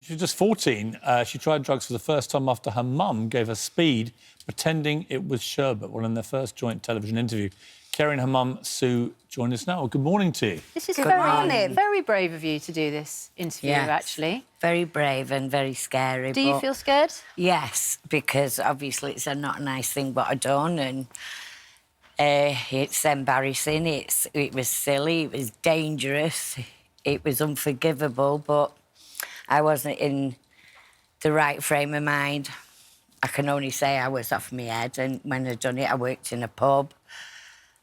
She was just 14. She tried drugs for the first time after her mum gave her speed, pretending it was sherbet. Well, in their first joint television interview, Kerry and her mum, Sue, join us now. Good morning to you. This is Very brave of you to do this interview, actually. Very brave and very scary. Do you feel scared? Yes, because obviously it's not a nice thing what I done, and it's embarrassing. It was silly. It was dangerous. It was unforgivable, but I wasn't in the right frame of mind. I can only say I was off my head, and when I'd done it, I worked in a pub,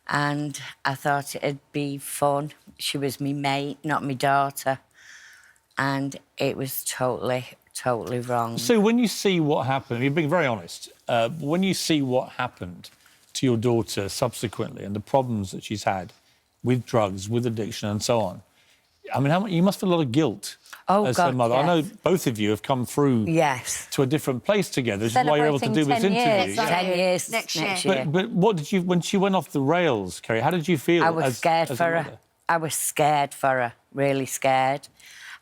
and I thought it'd be fun. She was my mate, not my daughter, and it was totally wrong. So when you see what happened, you're being very honest, when you see what happened to your daughter subsequently and the problems that she's had with drugs, with addiction and so on, I mean, you must feel a lot of guilt as her mother. Yes. I know both of you have come through to a different place together, which is why you're able to do this interview. 10 years next year. But what did you, when she went off the rails, Kerry, how did you feel? I was scared for her. Mother? I was scared for her, really scared.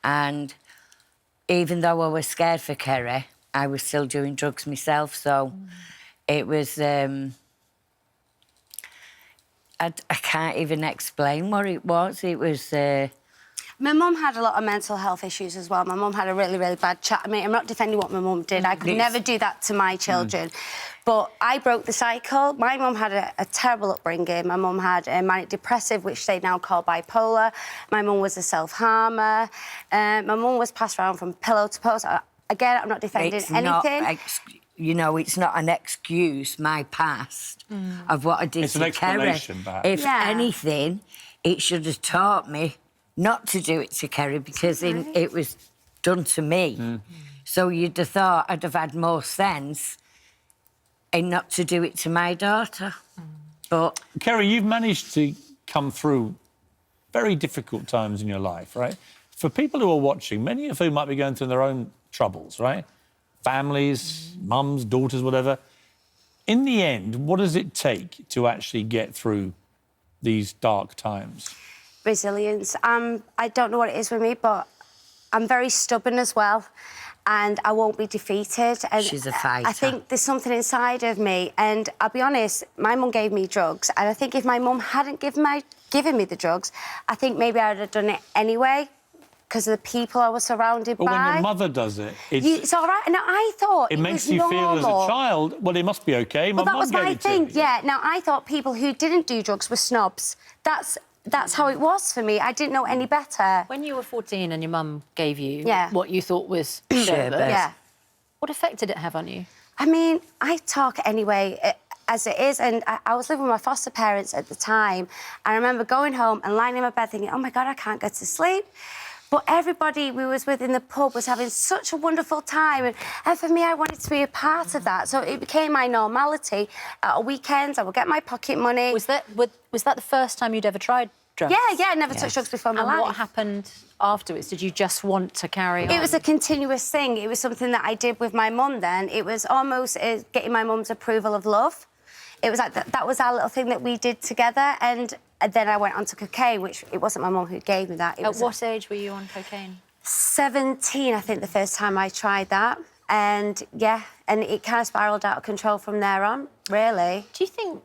And even though I was scared for Kerry, I was still doing drugs myself, so it was... I can't even explain what it was. It was... My mum had a lot of mental health issues as well. My mum had a really, really bad chat. I mean, I'm not defending what my mum did. I could never do that to my children. But I broke the cycle. My mum had a terrible upbringing. My mum had a manic depressive, which they now call bipolar. My mum was a self-harmer. My mum was passed around from pillow to post. Again, I'm not defending anything. You know, it's not an excuse, my past, of what I did to Kerry. It's an explanation, perhaps. If anything, it should have taught me not to do it to Kerry, because it was done to me. So you'd have thought I'd have had more sense in not to do it to my daughter. But... Kerry, you've managed to come through very difficult times in your life, right? For people who are watching, many of whom might be going through their own troubles, right? Families, mums, daughters, whatever. In the end, what does it take to actually get through these dark times? Resilience. I don't know what it is with me, but I'm very stubborn as well, and I won't be defeated. And she's a fighter. I think there's something inside of me, and I'll be honest, my mum gave me drugs, and I think if my mum hadn't given me the drugs, I think maybe I would have done it anyway, because of the people I was surrounded by. But when your mother does it, it's all right. Now, I thought it makes you feel as a child, well, it must be OK. Well, that was my thing, yeah. Now, I thought people who didn't do drugs were snobs. That's how it was for me. I didn't know any better. When you were 14 and your mum gave you what you thought was sherbet, what effect did it have on you? I mean, I talk anyway as it is, and I was living with my foster parents at the time. I remember going home and lying in my bed thinking, oh, my God, I can't go to sleep. But everybody we was with in the pub was having such a wonderful time, and for me, I wanted to be a part of that. So it became my normality. At weekends, I would get my pocket money. Was that the first time you'd ever tried drugs? Yeah, I never touched drugs before in my life. And what happened afterwards? Did you just want to carry on? It was a continuous thing. It was something that I did with my mum then. It was almost getting my mum's approval of love. It was like that was our little thing that we did together, and then I went on to cocaine, which it wasn't my mum who gave me that. At what age were you on cocaine? 17, I think, the first time I tried that. And, and it kind of spiralled out of control from there on, really. Do you think...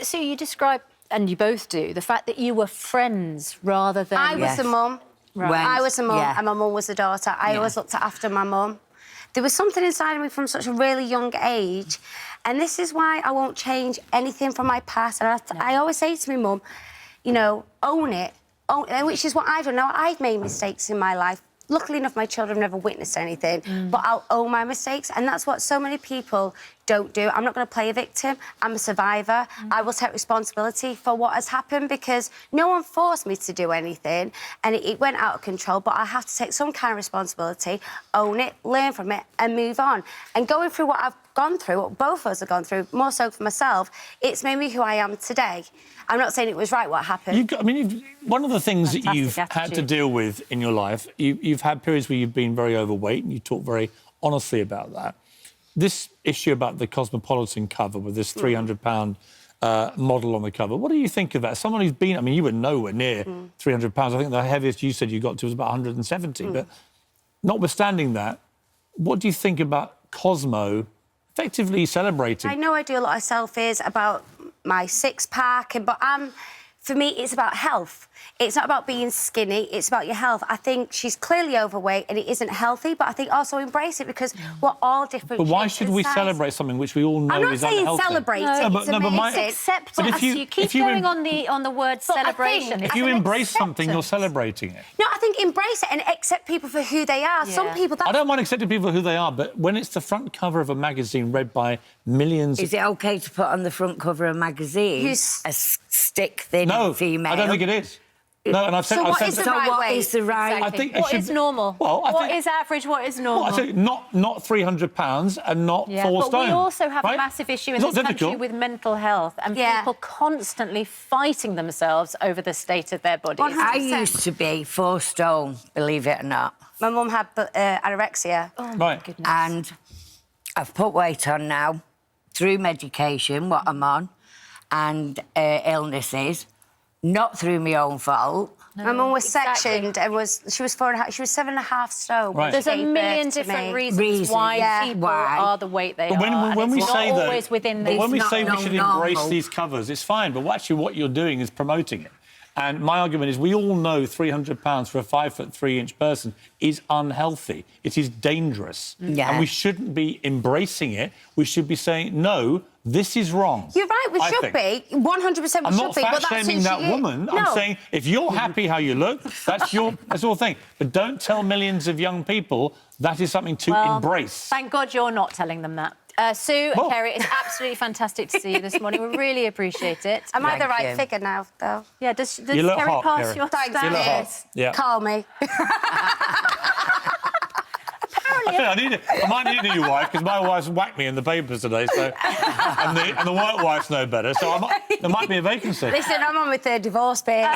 So you describe, and you both do, the fact that you were friends rather than... I was the mum. Right. I was the mum and my mum was the daughter. I always looked after my mum. There was something inside of me from such a really young age, and this is why I won't change anything from my past. And I always say to my mum, you know, own it, which is what I've done. Now, I've made mistakes in my life. Luckily enough, my children have never witnessed anything, but I'll own my mistakes, and that's what so many people don't do. I'm not going to play a victim. I'm a survivor. I will take responsibility for what has happened, because no one forced me to do anything, and it went out of control, but I have to take some kind of responsibility, own it, learn from it, and move on. And going through what I've gone through, what both of us have gone through, more so for myself, it's made me who I am today. I'm not saying it was right what happened. One of the things that you've had to deal with in your life, you've had periods where you've been very overweight, and you talk very honestly about that. This issue about the Cosmopolitan cover with this £300 model on the cover, what do you think of that? Someone who's been, I mean, you were nowhere near £300. I think the heaviest you said you got to was about 170. But notwithstanding that, what do you think about Cosmo effectively celebrating? I know I do a lot of selfies about my six-pack, but for me, it's about health. It's not about being skinny, it's about your health. I think she's clearly overweight and it isn't healthy, but I think also embrace it because we're all different. But why should we celebrate something which we all know is unhealthy? I'm not saying celebrate it. Accept it. You keep going on the word celebration. If you embrace something, you're celebrating it. No, I think embrace it and accept people for who they are. Yeah. Some people... I don't mind accepting people for who they are, but when it's the front cover of a magazine read by millions... Is it OK to put on the front cover of a magazine a stick-thin female? No, I don't think it is. No, and I've said... So what is the right way? Is the right... Exactly. I think what is normal? Well, what is average? What is normal? Well, I think not £300 and not 4 stone. But we also have right? a massive issue in this country with mental health and people constantly fighting themselves over the state of their bodies. 100%. I used to be 4 stone, believe it or not. My mum had anorexia. Oh, my goodness. And I've put weight on now through medication, what I'm on, and illnesses, not through my own fault. No, my mum was sectioned and she was 7.5 stone. Right. There's a million different reasons why people are the weight they are. When we say that, always within this. when we say we should embrace these covers, it's fine. But actually, what you're doing is promoting it. And my argument is, we all know £300 for a 5'3" person is unhealthy. It is dangerous, and we shouldn't be embracing it. We should be saying, no, this is wrong. You're right. We should be 100%. We should be. I'm not fat-shaming that woman. No. I'm saying if you're happy how you look, that's your thing. But don't tell millions of young people that is something to embrace. Thank God you're not telling them that. Sue and Kerry, it's absolutely fantastic to see you this morning. We really appreciate it. Am I the right figure now, though? Yeah, does you look Kerry hot, pass Kerry. your Thanks, you look hot. Yeah. Call me. I might need a new wife because my wife's whacked me in the papers today, so and the work wife's no better, so there might be a vacancy. Listen, I'm on my 3rd divorce, babe.